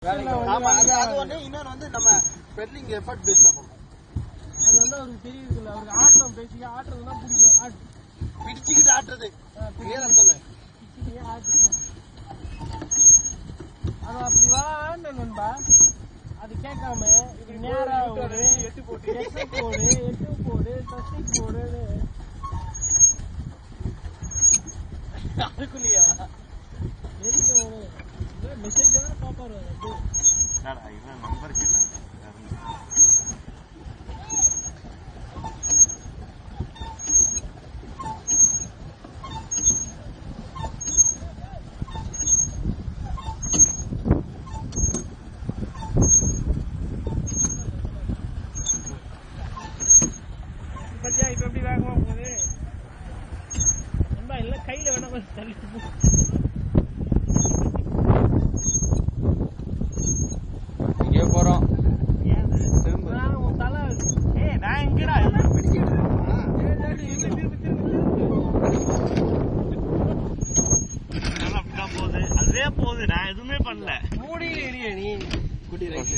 ஆமா அது ஒண்ணு இன்னொன்னு வந்து நம்ம பெட்லிங் எஃபர்ட் பேஸ்டா போகும். அது வந்து அவருக்கு தெரியுதுல்ல, அவருக்கு ஆட்டம் பேசிக்க ஆட்டுறதுதான் பிடிக்கும். பிடிச்சிக்கிட்டு ஆட்டுறது கிளியரா சொல்லு. அது அப்படி வான்னு நண்பா, அது கேட்காம நேரா ஒரு 8 போடு 8 போடு தஸ்டிக் போடு அதுக்குள்ளேயா எரிக்க ஒரு மெசேஜ் தான் பாப்பாரு. இவன் நம்பர் கேட்டாங்க. பத்தியா இப்ப எப்படி வேகமா போகுது நண்பா? இல்லை கையில வேணா கொஞ்சம் தள்ளி இங்கே போறோம். உன் தலை நான் எங்கடா பிடிச்சிட்டு அப்படிதான் போகுது, அதுவே போகுது. நான் எதுவுமே பண்ணல. மூடியில் எரிய நீ குடி ரைட்